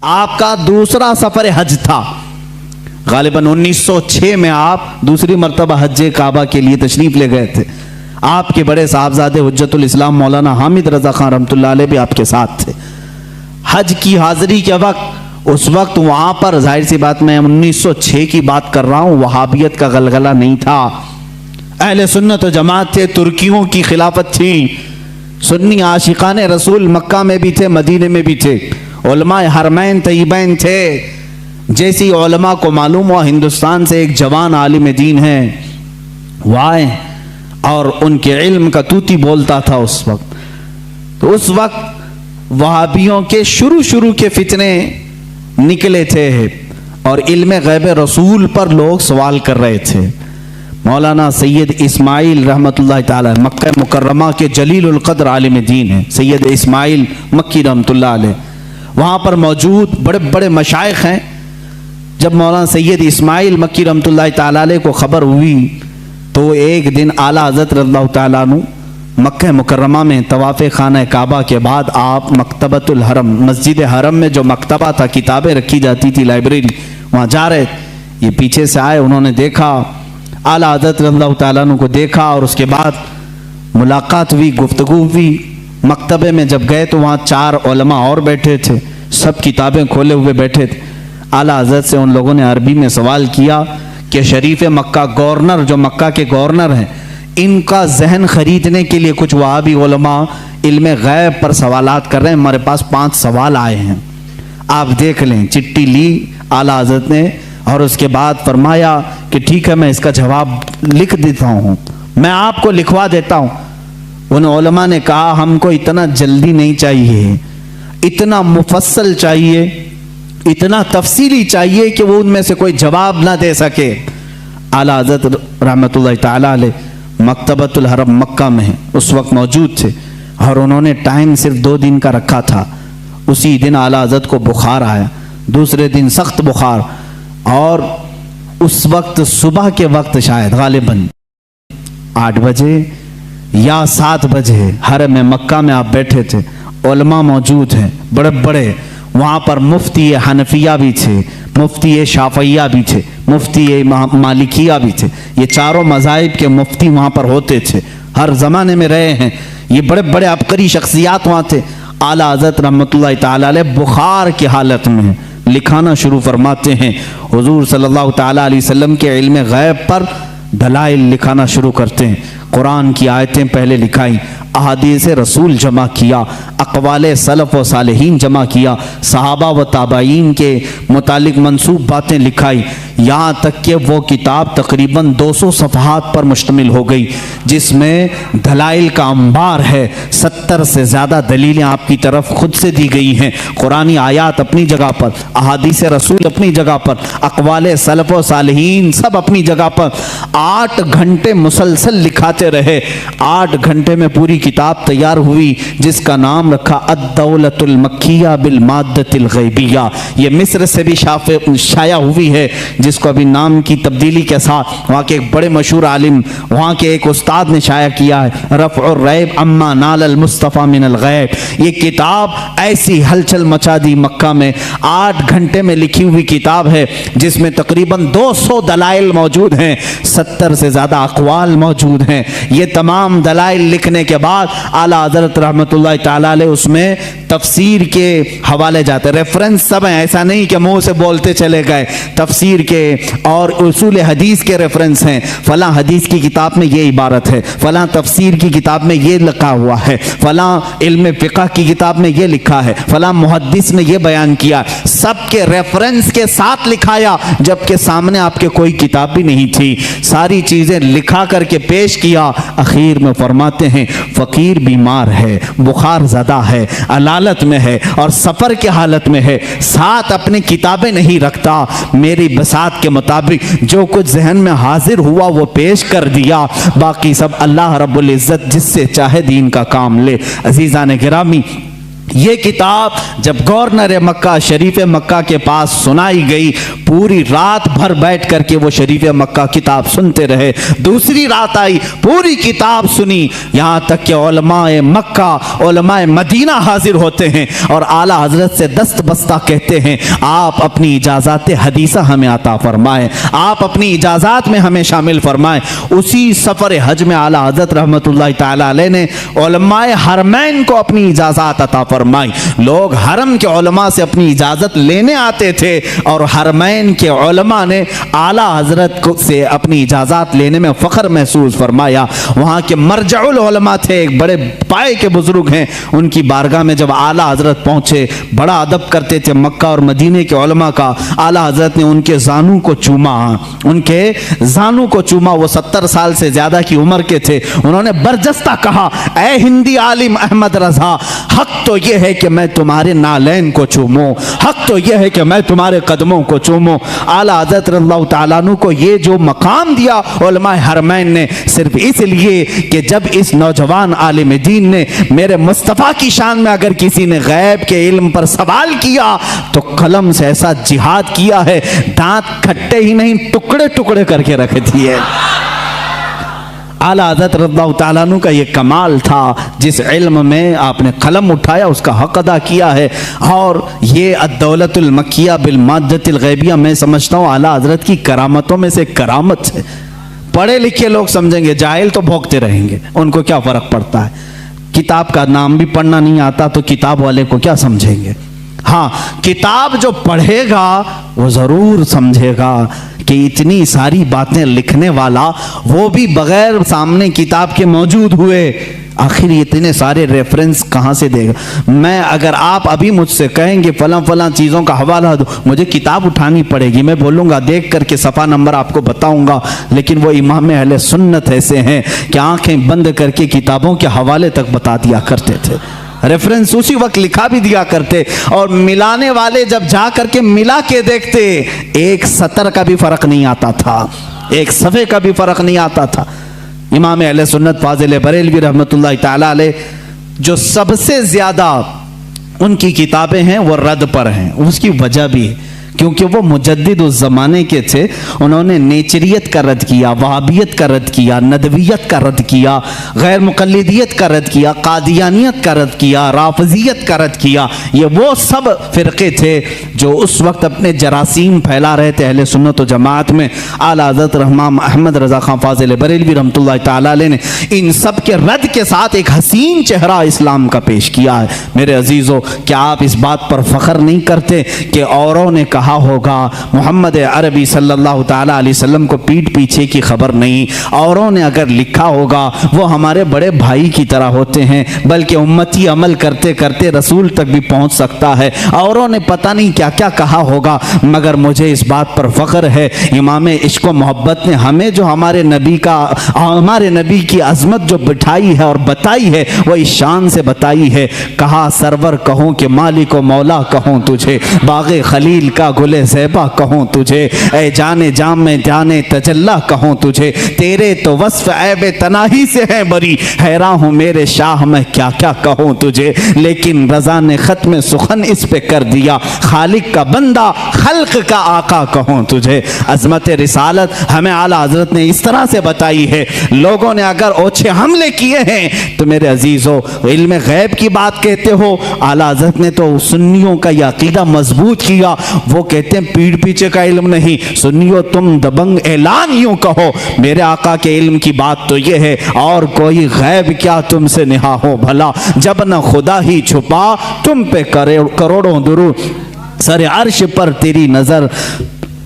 आपका दूसरा सफर हज था। गालिबन 1906 में आप दूसरी मरतबा हज काबा के लिए तशरीफ ले गए थे। आपके बड़े साहबजादे हुज्जतुल इस्लाम मौलाना हामिद रजा खान रहमतुल्लाह अलैह भी आपके साथ थे। हज की हाजिरी के वक्त, उस वक्त वहां पर जाहिर सी बात, मैं 1906 की बात कर रहा हूं, वहाबियत का गलगला नहीं था। अहले सुन्नत व जमात थे, तुर्कियों की खिलाफत थी, सुन्नी आशिकान रसूल मक्का में भी थे, मदीने में भी थे, उलमाए हरमैन तय्यबैन थे। जैसी उलमा को मालूम हुआ हिंदुस्तान से एक जवान आलिम दीन है, वो आए और उनके इल्म का तूती बोलता था उस वक्त। तो उस वक्त वहाबियों के शुरू के फितने निकले थे और इल्म गैब रसूल पर लोग सवाल कर रहे थे। मौलाना सैयद इस्माइल रहमतुल्लाह ताला मक्का मुकर्रमा के जलीलुल कद्र आलिम दीन है, सैयद इस्माइल मक्की रहमतुल्लाह अलैह, वहाँ पर मौजूद बड़े बड़े मशाइख हैं। जब मौलाना सैयद इस्माइल मक्की रहमतुल्लाह ताला अलैह को खबर हुई तो एक दिन आला हज़रत रज़ियल्लाहु ताला अन्हु मक्का मुकर्रमा में तवाफ़े खाना काबा के बाद आप मकतबतुल हरम, मस्जिद हरम में जो मकतबा था, किताबें रखी जाती थी, लाइब्रेरी, वहाँ जा रहे। ये पीछे से आए, उन्होंने देखा, आला हज़रत रज़ियल्लाहु ताला अन्हु को देखा और उसके बाद मुलाकात हुई, गुफ्तगू हुई। मकतबे में जब गए तो वहाँ 4 उलमा और बैठे थे, सब किताबें खोले हुए बैठे थे। आला हज़रत से उन लोगों ने अरबी में सवाल किया कि शरीफ मक्का गवर्नर, जो मक्का के गवर्नर हैं, इनका जहन खरीदने के लिए कुछ वहाबी उलमा इल्म गैब पर सवालात कर रहे हैं, हमारे पास 5 सवाल आए हैं, आप देख लें। चिट्ठी ली आला हज़रत ने और उसके बाद फरमाया कि ठीक है, मैं इसका जवाब लिख देता हूँ, मैं आपको लिखवा देता हूँ। उन उलमा ने कहा हमको इतना जल्दी नहीं चाहिए, इतना मुफस्सल चाहिए, इतना तफसीली चाहिए कि वो उनमें से कोई जवाब ना दे सके। आला हज़रत रहमतुल्लाह ताला अलैह मकतबतुल हरम मक्का में उस वक्त मौजूद थे और उन्होंने टाइम सिर्फ 2 दिन का रखा था। उसी दिन आला हज़रत को बुखार आया, दूसरे दिन सख्त बुखार, और उस वक्त सुबह के वक्त शायद गालिबन 8 बजे या 7 बजे हरम मक्का में आप बैठे थे, उलमा मौजूद हैं बड़े बड़े, वहाँ पर मुफ्ती हनफिया भी थे, मुफ्ती शाफिया भी थे, मुफ्ती मालिकिया भी थे। ये चारों मज़ाहिब के मुफ्ती वहाँ पर होते थे, हर ज़माने में रहे हैं। ये बड़े बड़े अबकरी शख्सियात वहाँ थे। आला हज़रत रहमतुल्लाह ताला अलैह बुखार की हालत में लिखाना शुरू फरमाते हैं। हुजूर सल्लल्लाहु ताला अलैहि वसल्लम के इल्म गैब पर दलाइल लिखाना शुरू करते हैं। कुरान की आयतें पहले लिखाई, अहादीस रसूल जमा किया, अक़वाल सलफ़ व सालिहीन जमा किया, सहाबा व ताबाईन के मुतालिक मंसूब बातें लिखाई, यहाँ तक कि वो किताब तकरीबन 200 सफ़हात पर मुश्तमिल हो गई, जिसमें दलाइल का अंबार है। 70 से ज़्यादा दलीलें आपकी तरफ खुद से दी गई हैं। कुरानी आयात अपनी जगह पर, अहादीस रसूल अपनी जगह पर, अक़वाल सलफ़ व सालिहीन सब अपनी जगह पर। 8 घंटे मुसलसल लिखाते रहे। 8 घंटे में पूरी किताब तैयार हुई, जिसका नाम रखा अद-दौलतुल मक्किया बिल माद्दतिल गैबिया। ये मिस्र से भी शाया हुई है, जिसको अभी नाम की तब्दीली के साथ वहाँ के एक बड़े मशहूर आलिम, वहाँ के एक उस्ताद ने शाया किया है, रफ़उर रैब अम्मा नालल मुस्तफ़ा मिनल गैब। ये किताब ऐसी हलचल मचा दी मक्का में। 8 घंटे में लिखी हुई किताब है, जिसमें तकरीबन 200 दलाइल मौजूद हैं, 70 से ज़्यादा अक़वाल मौजूद हैं। ये तमाम दलाइल लिखने के बाद आला हज़रत रहमतुल्लाह ताला अलैह उसमें तफसीर के हवाले जाते, रेफरेंस सब हैं, ऐसा नहीं कि मुँह से बोलते चले गए। तफसीर के और उसूल हदीस के रेफरेंस हैं, फलां हदीस की किताब में ये इबारत है, फलां तफसीर की किताब में ये लिखा हुआ है, फलां इल्म फ़िक़्ह की किताब में ये लिखा है, फलां मुहद्दिस ने ये बयान किया। सबके रेफरेंस के साथ लिखाया, जबकि सामने आपके कोई किताब भी नहीं थी। सारी चीज़ें लिखा करके पेश किया। आखिर में फरमाते हैं फ़कीर बीमार है, बुखार ज़दा है, अलालत में है और सफ़र के हालत में है, साथ अपनी किताबें नहीं रखता। मेरी बसात के मुताबिक जो कुछ जहन में हाजिर हुआ वो पेश कर दिया, बाकी सब अल्लाह रब्बुल इज़्ज़त जिससे चाहे दीन का काम ले। अज़ीज़ान गिरामी, ये किताब जब गवर्नर मक्का शरीफ मक्का के पास सुनाई गई, पूरी रात भर बैठ करके वो शरीफ मक्का किताब सुनते रहे। दूसरी रात आई, पूरी किताब सुनी, यहाँ तक कि उलमाए मक्का उलमाए मदीना हाजिर होते हैं और आला हजरत से दस्त बस्ता कहते हैं, आप अपनी इजाज़ात हदीसा हमें अता फरमाएं, आप अपनी इजाज़ात में हमें शामिल फरमाएं। उसी सफ़र हज में आला हजरत रहमतुल्लाह ताला अलैह ने उलमाए हरमैन को अपनी इजाज़ात अता फरमाई। लोग हरम के उलमा से अपनी इजाजत लेने आते थे और हरमैन के उलमा ने आला हजरत से अपनी इजाजत लेने में फख्र महसूस फरमाया। वहाँ के मरजउल उलमा थे, एक बड़े पाए के बुजुर्ग हैं, उनकी बारगाह में जब आला हजरत पहुंचे, बड़ा अदब करते थे मक्का और मदीने के उलमा का। आला हजरत ने उनके जानू को चूमा, उनके जानू को चूमा। वो 70 साल से ज्यादा की उम्र के थे। उन्होंने बरजस्ता कहा, ऐ हिंदी आलिम अहमद रजा, हक तो यह है कि मैं तुम्हारे नालैन को चूमूं, हक तो यह है कि मैं तुम्हारे कदमों को चूमूं। आला हज़रत रज़ियल्लाहु ताला अन्हु को ये जो मकाम दिया उलमाए हरमैन ने, सिर्फ इसलिए कि जब इस नौजवान आलिम दीन ने मेरे मुस्तफ़ा की शान में अगर किसी ने गैब के इल्म पर सवाल किया तो कलम से ऐसा जिहाद किया है, दांत खट्टे ही नहीं टुकड़े टुकड़े करके रख दिए। आला हज़रत रज़ियल्लाहु ताला अन्हु का ये कमाल था, जिस इल्म में आपने कलम उठाया उसका हक अदा किया है। और ये अद्दौलतुल मक्किया बिल माद्दतिल गैबिया, मैं समझता हूँ आला हज़रत की करामतों में से करामत है। पढ़े लिखे लोग समझेंगे, जाहिल तो भोंकते रहेंगे, उनको क्या फ़र्क पड़ता है। किताब का नाम भी पढ़ना नहीं आता तो किताब वाले को क्या समझेंगे। हाँ, किताब जो पढ़ेगा वो ज़रूर समझेगा कि इतनी सारी बातें लिखने वाला वो भी बगैर सामने किताब के मौजूद हुए, आखिर इतने सारे रेफरेंस कहाँ से देगा। मैं अगर आप अभी मुझसे कहेंगे फलां फलां चीज़ों का हवाला दो, मुझे किताब उठानी पड़ेगी, मैं बोलूँगा देख करके सफ़ा नंबर आपको बताऊँगा। लेकिन वो इमाम अहले सुन्नत ऐसे हैं कि आँखें बंद करके किताबों के हवाले तक बता दिया करते थे, रेफरेंस उसी वक्त लिखा भी दिया करते। और मिलाने वाले जब जा करके मिला के देखते, एक सतर का भी फर्क नहीं आता था, एक सफ़े का भी फर्क नहीं आता था। इमाम अहले सुन्नत फाजिल बरेलवी रहमतुल्लाह ताला अलैह, जो सबसे ज़्यादा उनकी किताबें हैं वो रद पर हैं, उसकी वजह भी है क्योंकि वो मुजद्दिद उस ज़माने के थे। उन्होंने नेचरियत का रद्द किया, वहाबियत का रद्द किया, नदवियत का रद्द किया, गैर मुक़ल्लिदियत का रद्द किया, कादियानियत का रद्द किया, राफ़िज़ियत का रद्द किया। ये वो सब फ़िरक़े थे जो उस वक्त अपने जरासीम फैला रहे थे अहले सुन्नत व जमात में। आला हज़रत रहमान अहमद रज़ा ख़ान फ़ाज़िल बरेलवी रहमतुल्लाह ताला अलैह ने इन सब के रद्द के साथ एक हसीन चेहरा इस्लाम का पेश किया है। मेरे अजीज़ों, क्या आप इस बात पर फ़ख्र नहीं करते कि औरों ने कहा होगा मोहम्मद अरबी सल्लल्लाहु ताला अलैहि वसल्लम को पीठ पीछे की खबर नहीं, औरों ने अगर लिखा होगा वो हमारे बड़े भाई की तरह होते हैं, बल्कि उम्मती अमल करते करते रसूल तक भी पहुंच सकता है। औरों ने पता नहीं क्या क्या कहा होगा, मगर मुझे इस बात पर फ़ख्र है इमाम इश्क व मोहब्बत ने हमें जो हमारे नबी की अजमत जो बिठाई है और बताई है वो इस शान से बताई है। कहा सरवर कहूँ कि मालिक व मौला कहूँ तुझे, बाग़े खलील का गुले ज़ैबा कहूँ तुझे, ऐ जाने जाम में जाने तजल्ला कहूँ तुझे, तेरे तो वस्फ़ ऐब तनाही से है बरी, हैरान हूँ मेरे शाह मैं क्या क्या कहूँ तुझे। लेकिन रज़ा ने ख़त्म सुखन इस पे कर दिया, खालिक का बंदा खल्क का आका कहूँ तुझे। अज़मत रिसालत हमें आला हज़रत ने इस तरह से बताई है। लोगों ने अगर ओछे हमले किए हैं तो मेरे अजीज़ों, इल्म गैब की बात कहते हो, आला हज़रत ने तो सुन्नियों का यह अकीदा मजबूत किया। वो कहते हैं पीठ पीछे का इल्म नहीं, सुनियो तुम दबंग ऐलान यूं कहो, मेरे आका के इल्म की बात तो ये है, और कोई गैब क्या तुमसे निहा हो भला, जब न खुदा ही छुपा तुम पे करोड़ों दुरूद, सरे अर्श पर तेरी नजर,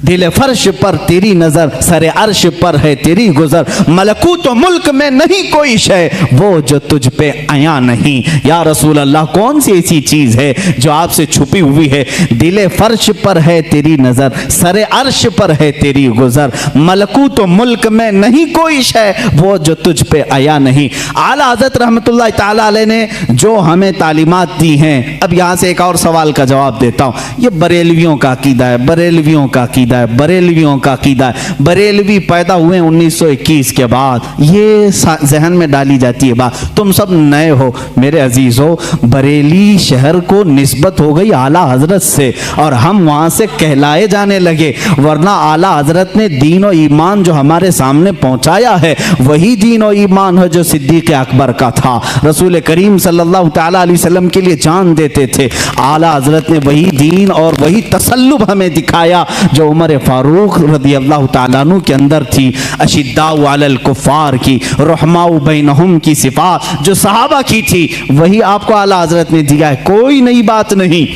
दिल फर्श पर तेरी नजर, सरे अर्श पर है तेरी गुजर, मलकूत व मुल्क में नहीं कोई शय वो जो तुझ पे आया नहीं। या रसूल अल्लाह, कौन सी ऐसी चीज है जो आपसे छुपी हुई है। दिल फर्श पर है तेरी नजर, सरे अर्श पर है तेरी गुजर, मलकूत व मुल्क में नहीं कोई शय वो जो तुझ पे आया नहीं। आला हज़रत रहमतुल्लाह ताला अलैह ने जो हमें तालीमात दी हैं, अब यहाँ से एक और सवाल का जवाब देता हूँ। ये बरेलवियों का अकीदा है, बरेलवियों का अकीदा अकीदा है, बरेलवियों का अकीदा है। बरेलवी पैदा हुए 1921 के बाद। ये जहन में डाली जाती है बात। तुम सब नए हो मेरे अजीज हो, बरेली शहर को निस्बत हो गई आला हजरत से और हम वहां से कहलाए जाने लगे, वरना आला हजरत ने दीन और ईमान जो हमारे सामने पहुंचाया है वही दीन और ईमान है जो सिद्दीक अकबर का था। रसूल करीम सल्लल्लाहु तआला अलैहि वसल्लम के लिए जान देते थे। आला हजरत ने वही दीन और वही तसल्लुब हमें दिखाया जो उमर फारूक रज़ी अल्लाह तआला अन्हु के अंदर थी। अशिद्दाउ अलल कुफ़ार की, रहमाउ बैनहुम की सिफात जो सहाबा की थी वही आपको आला हजरत ने दिया है। कोई नई बात नहीं,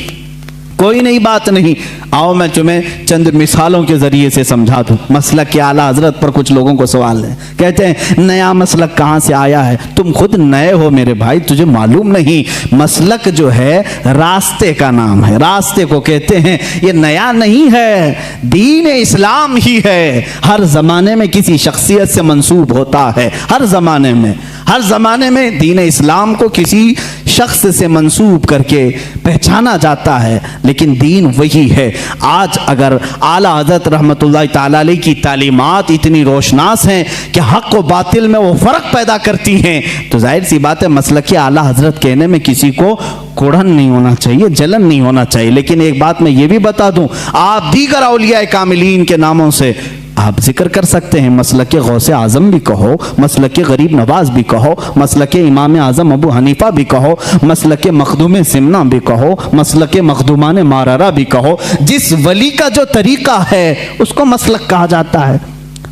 कोई नई बात नहीं। आओ मैं तुम्हें चंद मिसालों के जरिए से समझा दूं। मसलक के आला हजरत पर कुछ लोगों को सवाल है, कहते हैं नया मसलक कहाँ से आया है? तुम खुद नए हो मेरे भाई, तुझे मालूम नहीं। मसलक जो है रास्ते का नाम है, रास्ते को कहते हैं। ये नया नहीं है, दीन इस्लाम ही है। हर जमाने में किसी शख्सियत से मंसूब होता है, हर जमाने में, हर जमाने में दीन इस्लाम को किसी शख्स से मंसूब करके पहचाना जाता है, लेकिन दीन वही है। आज अगर आला हज़रत रहमतुल्लाह ताला अलैह की तालीमात इतनी रोशनास हैं कि हक व बातिल में वो फ़र्क पैदा करती हैं, तो जाहिर सी बात है मसलक आला हज़रत कहने में किसी को कुढ़न नहीं होना चाहिए, जलन नहीं होना चाहिए। लेकिन एक बात मैं ये भी बता दूं, आप दीगर औलिया कामिलीन के नामों से आप जिक्र कर सकते हैं। मसलक गौसे आजम भी कहो, मसलक गरीब नवाज भी कहो, मसलक इमाम आजम अबू हनीफा भी कहो, मसलक मखदूम सिमना भी कहो, मसलक मखदूमान मारारा भी कहो। जिस वली का जो तरीका है उसको मसलक कहा जाता है।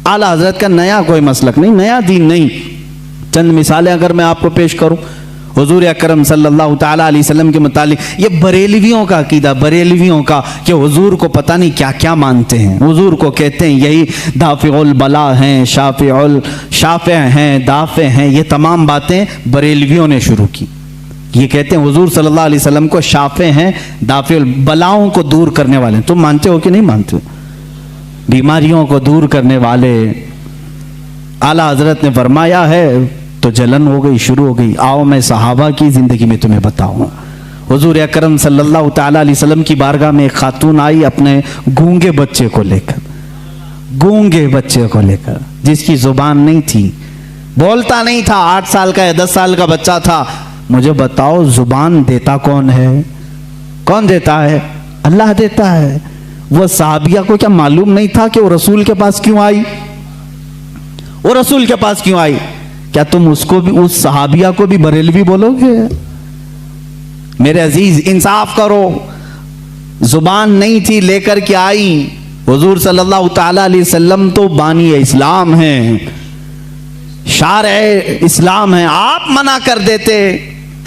आला हजरत का नया कोई मसलक नहीं, नया दीन नहीं। चंद मिसालें अगर मैं आपको पेश करूं, हुजूर अकरम सल्लल्लाहु ताला अलैहि वसल्लम के मुतालिक ये बरेलवियों का अकीदा, बरेलवियों का कि हुजूर को पता नहीं क्या क्या मानते हैं। हुजूर को कहते हैं यही दाफिउल बला हैं, शाफे हैं, दाफे हैं। ये तमाम बातें बरेलवियों ने शुरू की। ये कहते हैं हुजूर सल्लल्लाहु अलैहि वसल्लम को शाफे हैं, दाफिउल बलाओं को दूर करने वाले। तुम मानते हो कि नहीं मानते? बीमारियों को दूर करने वाले। आला हजरत ने फरमाया है तो जलन हो गई, शुरू हो गई। आओ मैं सहाबा की जिंदगी में तुम्हें बताऊं। हुजूर अकरम सल्लल्लाहु ताला अलैहि वसल्लम की बारगाह में एक खातून आई अपने गूंगे बच्चे को लेकर, गूंगे बच्चे को लेकर, जिसकी जुबान नहीं थी, बोलता नहीं था, 8 साल का या 10 साल का बच्चा था। मुझे बताओ जुबान देता कौन है? कौन देता है? अल्लाह देता है। वो साहबिया को क्या मालूम नहीं था कि वो रसूल के पास क्यों आई? वो रसूल के पास क्यों आई? क्या तुम उसको भी, उस सहाबिया को भी बरेलवी बोलोगे? मेरे अजीज इंसाफ करो। जुबान नहीं थी, लेकर के आई। हुजूर सल्लल्लाहु ताला अलैहि वसल्लम तो बानी इस्लाम हैं, शारे इस्लाम हैं। आप मना कर देते,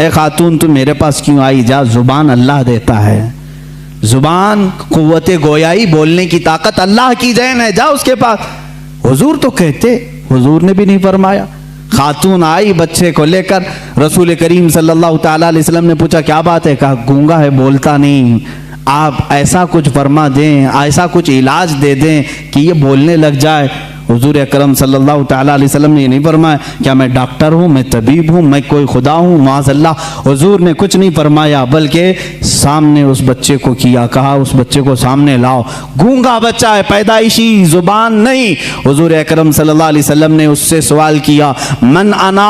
ए खातून तुम मेरे पास क्यों आई? जा, जुबान अल्लाह देता है। जुबान कुव्वते गोयाई, बोलने की ताकत अल्लाह की देन है, जा उसके पास। हुजूर तो कहते, हुजूर ने भी नहीं फरमाया। खातून आई बच्चे को लेकर, रसूल करीम सल्लल्लाहु ताला अलैहि वसल्लम ने पूछा क्या बात है? कहा गूंगा है, बोलता नहीं। आप ऐसा कुछ फरमा दें, ऐसा कुछ इलाज दे दें कि ये बोलने लग जाए। हुजूर अकरम सल्लल्लाहु ताला अलैहि वसल्लम ने ये नहीं फरमाया क्या मैं डॉक्टर हूँ, मैं तबीब हूँ, मैं कोई खुदा हूँ, माज़अल्लाह। हुजूर ने कुछ नहीं फरमाया, बल्कि सामने उस बच्चे को किया, कहा उस बच्चे को सामने लाओ। गूंगा बच्चा है, पैदाइशी, जुबान नहीं। हुजूर अकरम सल्लल्लाहु अलैहि वसल्लम ने उससे सवाल किया, मन अना,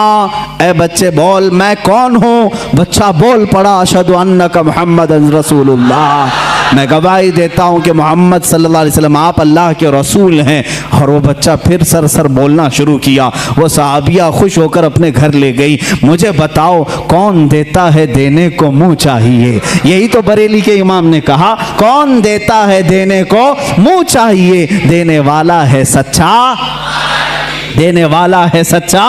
ए बच्चे बोल मैं कौन हूँ? बच्चा बोल पड़ा, अशहदु अन्नका मुहम्मदन रसूलुल्लाह, मैं गवाही देता हूँ कि मोहम्मद सल्लल्लाहु अलैहि वसल्लम आप अल्लाह के रसूल हैं। और वो बच्चा फिर सर बोलना शुरू किया। वो सहाबिया खुश होकर अपने घर ले गई। मुझे बताओ कौन देता है? देने को मुंह चाहिए। यही तो बरेली के इमाम ने कहा, कौन देता है? देने को मुंह चाहिए। देने वाला है सच्चा, देने वाला है सच्चा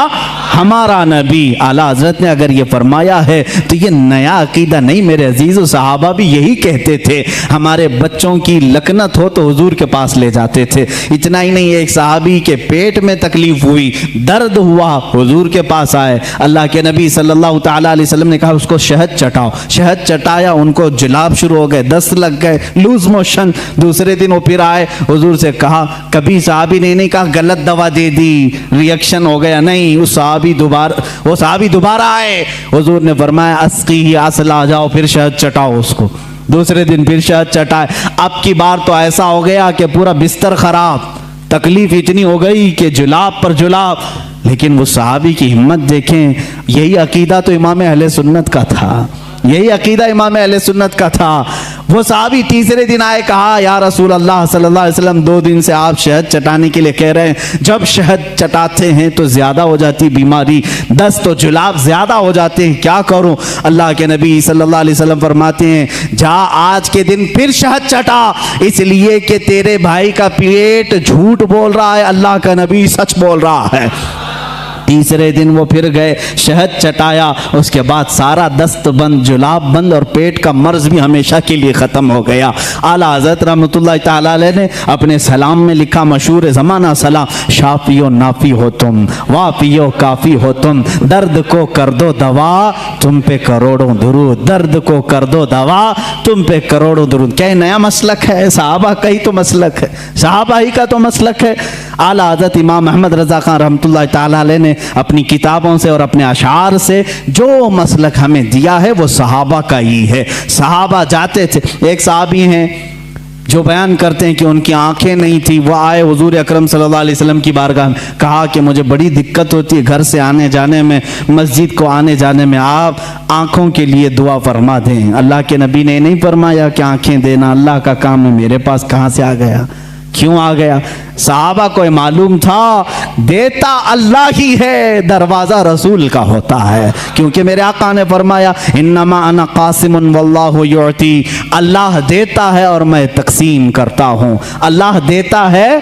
हमारा नबी। आला हजरत ने अगर ये फरमाया है तो ये नया अकीदा नहीं मेरे अजीज़। सहाबा भी यही कहते थे। हमारे बच्चों की लकनत हो तो हुजूर के पास ले जाते थे। इतना ही नहीं, एक सहाबी के पेट में तकलीफ हुई, दर्द हुआ, हुजूर के पास आए। अल्लाह के नबी सल्लल्लाहु ताला अलैहि वसल्लम ने कहा उसको शहद चटाओ। शहद चटाया, उनको जुलाब शुरू हो गए, दस्त लग गए, लूज मोशन। दूसरे दिन वो फिर आए, हुजूर से कहा, कभी सहाबी ने नहीं कहा गलत दवा दे दी, रिएक्शन हो गया, नहीं। वो सहाबी दोबारा आए, हुजूर ने फरमाया अस्की ही असला, जाओ फिर शहद चटाओ उसको। दूसरे दिन फिर शहद चटाए। अब की बार तो ऐसा हो गया कि पूरा बिस्तर खराब, तकलीफ इतनी हो गई कि जुलाब पर जुलाब। लेकिन वो सहाबी की हिम्मत देखें, यही अकीदा तो इमाम अहले सुन्नत का था, यही अकीदा इमाम अहले सुन्नत का था। वो सहाबी तीसरे दिन आए, कहा या रसूल अल्लाह सल्लल्लाहु अलैहि वसल्लम 2 दिन से आप शहद चटाने के लिए कह रहे हैं, जब शहद चटाते हैं तो ज्यादा हो जाती बीमारी, दस्त तो जुलाब ज्यादा हो जाते हैं, क्या करूं? अल्लाह के नबी सल्लल्लाहु अलैहि वसल्लम फरमाते हैं, जा आज के दिन फिर शहद चटा, इसलिए कि तेरे भाई का पेट झूठ बोल रहा है, अल्लाह का नबी सच बोल रहा है। तीसरे दिन वो फिर गए, शहद चटाया, उसके बाद सारा दस्त बंद, जुलाब बंद और पेट का मर्ज भी हमेशा के लिए ख़त्म हो गया। आला हज़रत रहमतुल्लाह ताला अलैह ने अपने सलाम में लिखा, मशहूर ज़माना सलाम, शाफियो नाफी हो तुम, वाफियो काफ़ी हो तुम, दर्द को कर दो दवा, तुम पे करोड़ों दुरूद, दर्द को कर दो दवा, तुम पे करोड़ों दुरूद। क्या नया मसलक है? सहाबा का ही तो मसलक है, सहाबा ही का तो मसलक है। आला हज़रत इमाम अहमद रज़ा खान रहमतुल्लाह ताला अलैह ने अपनी किताबों से और अपने अशार से जो मसलक हमें दिया है वो सहाबा का ही है। सहाबा जाते थे, एक सहाबी हैं जो बयान करते हैं कि उनकी आंखें नहीं थी, वो आए हुजूर अकरम सल्लल्लाहु अलैहि वसल्लम की बारगाह में, कहा कि मुझे बड़ी दिक्कत होती है घर से आने जाने में, मस्जिद को आने जाने में, आप आंखों के लिए दुआ फरमा दें। अल्लाह के नबी ने नहीं फरमाया कि आंखें देना अल्लाह का काम है, मेरे पास कहाँ से आ गया, क्यों आ गया? सहाबा को मालूम था देता अल्लाह ही है, दरवाजा रसूल का होता है, क्योंकि मेरे आका ने फरमाया इन्नमा अना कासिमुन वल्लाहु युअती, अल्लाह देता है और मैं तकसीम करता हूँ, अल्लाह देता है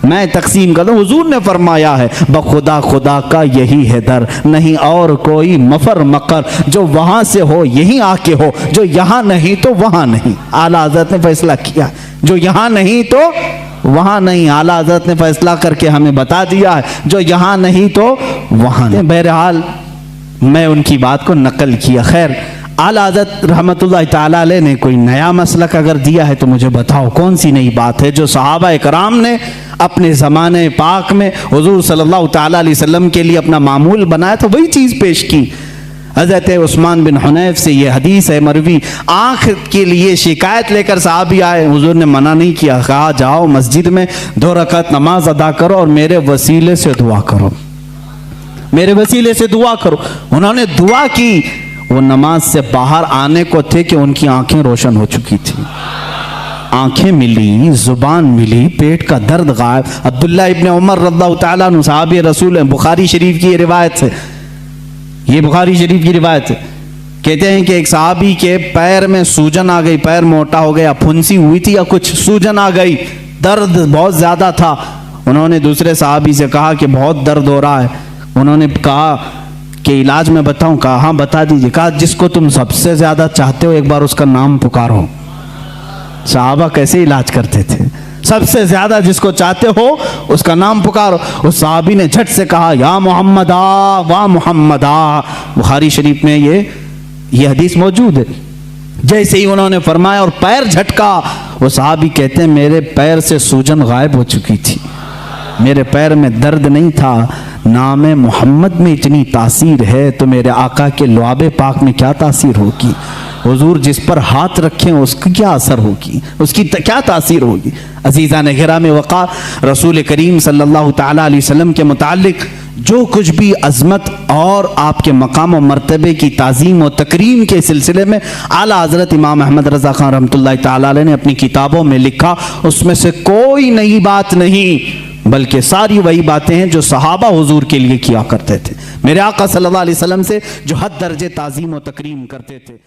मैं तकसीम करता हूँ। हुजूर ने फरमाया है बखुदा खुदा का यही है दर, नहीं और कोई मफर मकर, जो वहाँ से हो यहीं आके हो, जो यहाँ नहीं तो वहाँ नहीं। आला हज़रत ने फैसला किया, जो यहाँ नहीं तो वहाँ नहीं। आला हज़रत ने फैसला करके हमें बता दिया है, जो यहाँ नहीं तो वहाँ नहीं। बहरहाल मैं उनकी बात को नकल किया। खैर, आला हज़रत रहमतुल्लाह ताला अलैह ने कोई नया मसलक अगर दिया है तो मुझे बताओ कौन सी नई बात है जो सहाबा इकराम ने अपने ज़माने पाक में हुजूर सल्लल्लाहु ताला अलैहि वसल्लम के लिए अपना मामूल बनाया, तो वही चीज़ पेश की। हज़रत उस्मान बिन हुनैफ से ये हदीस है मरवी, आँख के लिए शिकायत लेकर साहबी आए, हुजूर ने मना नहीं किया, कहा जाओ मस्जिद में 2 रकात नमाज अदा करो और मेरे वसीले से दुआ करो, मेरे वसीले से दुआ करो। उन्होंने दुआ की, वो नमाज से बाहर आने को थे कि उनकी आंखें रोशन हो चुकी थी, आंखें मिली, जुबान मिली, पेट का दर्द गायब। अब्दुल्ला इब्न उमर रज़ियल्लाहु ताला अन्हु सहाबी रसूल हैं, बुखारी शरीफ की रिवायत है, ये बुखारी शरीफ की रिवायत है। कहते हैं कि एक सहाबी के पैर में सूजन आ गई, पैर मोटा हो गया, फुंसी हुई थी या कुछ, सूजन आ गई, दर्द बहुत ज़्यादा था। उन्होंने दूसरे सहाबी से कहा कि बहुत दर्द हो रहा है। उन्होंने कहा कि इलाज में बताऊं? कहा हाँ बता दीजिए। कहा जिसको तुम सबसे ज़्यादा चाहते हो एक बार उसका नाम पुकारो। सहाबा कैसे इलाज करते थे? सबसे ज्यादा जिसको चाहते हो उसका नाम पुकारो। उस सहाबी ने झट से कहा या मोहम्मदा वाह मोहम्मदा। बुखारी शरीफ में ये हदीस मौजूद है। जैसे ही उन्होंने फरमाया और पैर झटका, वो सहाबी कहते हैं मेरे पैर से सूजन गायब हो चुकी थी, मेरे पैर में दर्द नहीं था। नाम मोहम्मद में इतनी तासीर है तो मेरे आका के लुआबे पाक में क्या तासीर होगी? हुजूर जिस पर हाथ रखें उसकी क्या असर होगी, उसकी क्या तासीर होगी? अजीज़ा ने गिराम वक़ार, रसूल करीम सल्लल्लाहु ताला अलैहि वसल्लम के मुतालिक जो कुछ भी अज़मत और आपके मकाम और मर्तबे की ताज़ीम और तकरीम के सिलसिले में आला हज़रत इमाम अहमद रज़ा खान रहमतुल्लाहि ताला अलैह ने अपनी किताबों में लिखा, उसमें से कोई नई बात नहीं, बल्कि सारी वही बातें हैं जो सहाबा हुजूर के लिए किया करते थे, मेरे आका सल्लल्लाहु अलैहि वसल्लम से जो हद दर्जे ताज़ीम और तकरीम करते थे।